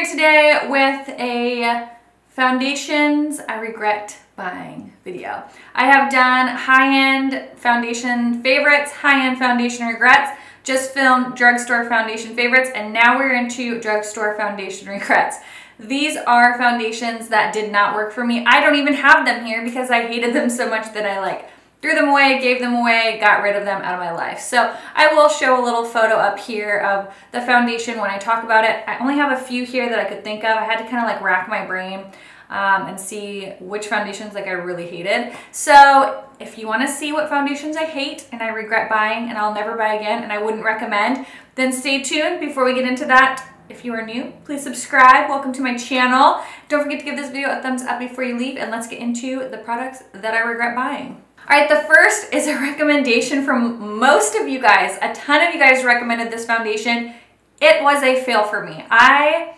here today with a foundations I regret buying video. I have done high-end foundation favorites, high-end foundation regrets, just filmed drugstore foundation favorites, and now we're into drugstore foundation regrets. These are foundations that did not work for me. I don't even have them here because I hated them so much that I threw them away, gave them away, got rid of them out of my life. So I will show a little photo up here of the foundation when I talk about it. I only have a few here that I could think of. I had to kind of rack my brain and see which foundations I really hated. So if you want to see what foundations I hate and I regret buying and I'll never buy again and I wouldn't recommend, then stay tuned. Before we get into that, if you are new, please subscribe. Welcome to my channel. Don't forget to give this video a thumbs up before you leave, and let's get into the products that I regret buying. All right, the first is a recommendation from most of you guys. A ton of you guys recommended this foundation. It was a fail for me. I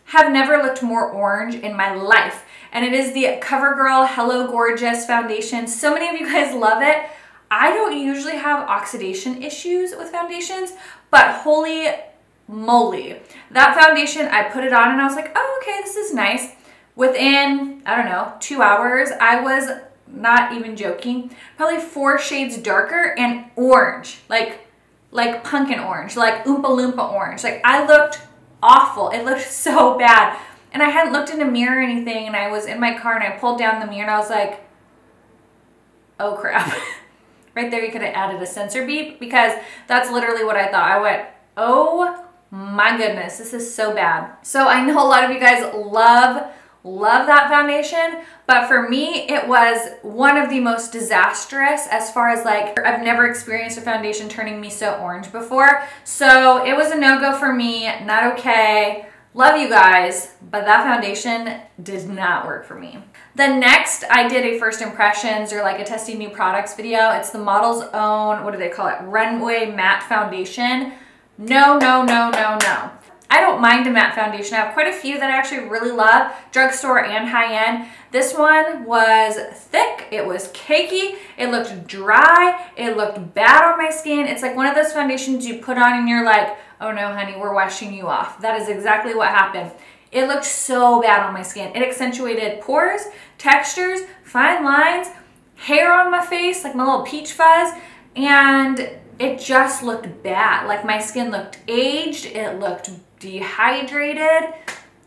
have never looked more orange in my life, and it is the Covergirl Hello Gorgeous foundation. So many of you guys love it. I don't usually have oxidation issues with foundations, but holy moly, that foundation, I put it on and I was like, oh, okay, this is nice. Within, I don't know, 2 hours, I was not even joking, probably 4 shades darker and orange, like pumpkin orange, like Oompa Loompa orange. I looked awful. It looked so bad. And I hadn't looked in a mirror or anything, and I was in my car and I pulled down the mirror and I was like, oh crap. Right there, you could have added a sensor beep, because that's literally what I thought. I went, oh my goodness, this is so bad. So I know a lot of you guys love that foundation, but for me, it was one of the most disastrous as far as I've never experienced a foundation turning me so orange before. So it was a no-go for me, not okay. Love you guys, but that foundation did not work for me. The next, I did a first impressions or a testing new products video. It's the Model's Own, what do they call it? Runway Matte Foundation. No, no, no, no, no. I don't mind a matte foundation. I have quite a few that I actually really love, drugstore and high-end. This one was thick, it was cakey, it looked dry, it looked bad on my skin. It's like one of those foundations you put on and you're like, oh no honey, we're washing you off. That is exactly what happened. It looked so bad on my skin. It accentuated pores, textures, fine lines, hair on my face, like my little peach fuzz, and it just looked bad. My skin looked aged, it looked dehydrated.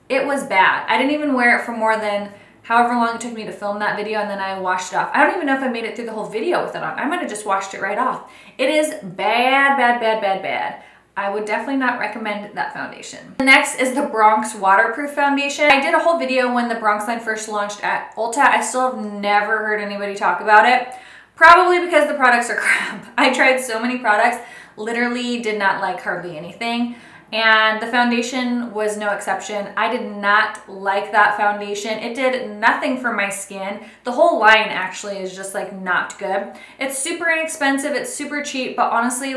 It was bad. I didn't even wear it for more than however long it took me to film that video, and then I washed it off. I don't even know if I made it through the whole video with it on. I might have just washed it right off. It is bad, bad, bad, bad, bad. I would definitely not recommend that foundation. The next is the Bronx Waterproof Foundation. I did a whole video when the Bronx line first launched at Ulta. I still have never heard anybody talk about it. Probably because the products are crap. I tried so many products, literally did not like hardly anything. And the foundation was no exception. I did not like that foundation. It did nothing for my skin. The whole line actually is just not good. It's super inexpensive, it's super cheap, but honestly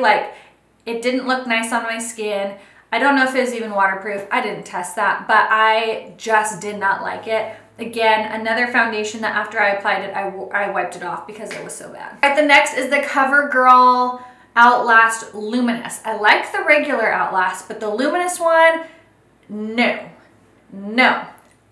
it didn't look nice on my skin. I don't know if it was even waterproof. I didn't test that, but I just did not like it. Again, another foundation that after I applied it, I wiped it off because it was so bad. All right, the next is the Covergirl Outlast Luminous. I like the regular Outlast, but the Luminous one, no. No.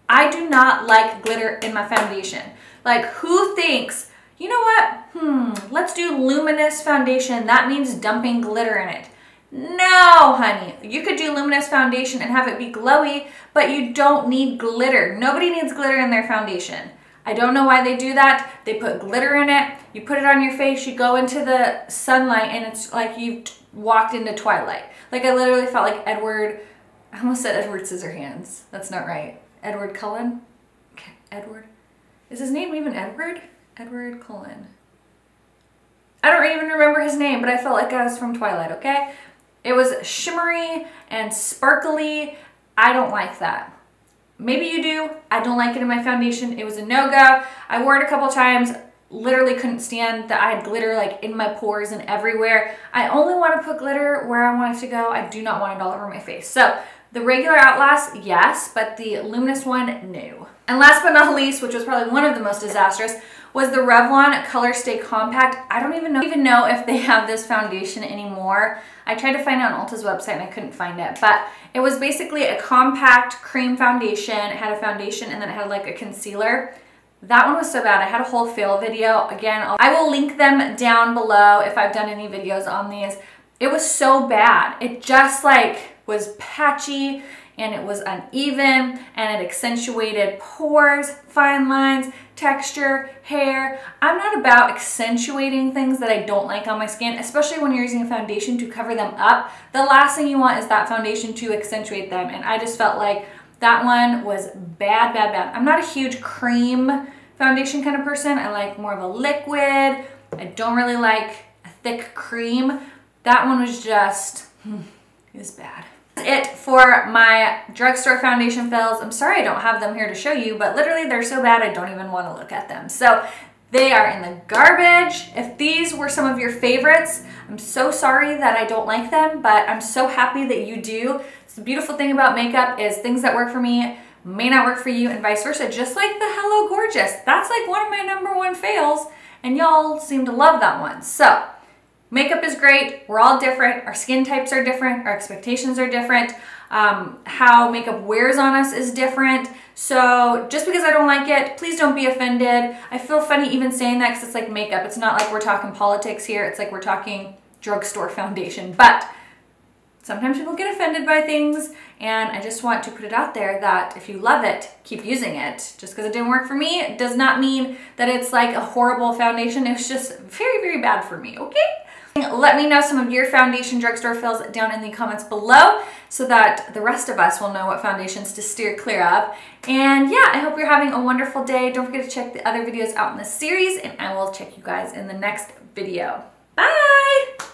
I do not like glitter in my foundation. Who thinks, you know what? Let's do luminous foundation. That means dumping glitter in it. No, honey. You could do luminous foundation and have it be glowy, but you don't need glitter. Nobody needs glitter in their foundation. I don't know why they do that. They put glitter in it. You put it on your face, you go into the sunlight, and it's like you've walked into Twilight. I literally felt like Edward, I almost said Edward Scissorhands. That's not right. Edward Cullen? Okay, Edward. Is his name even Edward? Edward Cullen. I don't even remember his name, but I felt like I was from Twilight, okay? It was shimmery and sparkly. I don't like that. Maybe you do. I don't like it in my foundation. It was a no-go. I wore it a couple times. Literally couldn't stand that I had glitter in my pores and everywhere. I only want to put glitter where I want it to go. I do not want it all over my face. So the regular Outlast, yes, but the luminous one, no. And last but not least, which was probably one of the most disastrous, was the Revlon Colorstay Compact. I don't even know if they have this foundation anymore. I tried to find it on Ulta's website and I couldn't find it, but it was basically a compact cream foundation. It had a foundation and then it had like a concealer. That one was so bad. I had a whole fail video. Again, I will link them down below if I've done any videos on these. It was so bad. It just like was patchy and it was uneven and it accentuated pores, fine lines, texture, hair. I'm not about accentuating things that I don't like on my skin, especially when you're using a foundation to cover them up. The last thing you want is that foundation to accentuate them, and I just felt like that one was bad, bad, bad. I'm not a huge cream foundation kind of person. I like more of a liquid. I don't really like a thick cream. That one was just, it was bad. It for my drugstore foundation fills. I'm sorry I don't have them here to show you, but literally they're so bad I don't even want to look at them. So they are in the garbage. If these were some of your favorites, I'm so sorry that I don't like them, but I'm so happy that you do. It's the beautiful thing about makeup is things that work for me may not work for you and vice versa. Just like the Hello Gorgeous. That's like one of my #1 fails and y'all seem to love that one. So makeup is great. We're all different. Our skin types are different. Our expectations are different. How makeup wears on us is different. So just because I don't like it, please don't be offended. I feel funny even saying that because it's like makeup. It's not like we're talking politics here. It's like we're talking drugstore foundation. But sometimes people get offended by things, and I just want to put it out there that if you love it, keep using it. Just because it didn't work for me, it does not mean that it's like a horrible foundation. It's just very, very bad for me, okay? Let me know some of your foundation drugstore fills down in the comments below so that the rest of us will know what foundations to steer clear of. And yeah, I hope you're having a wonderful day. Don't forget to check the other videos out in this series, and I will check you guys in the next video. Bye!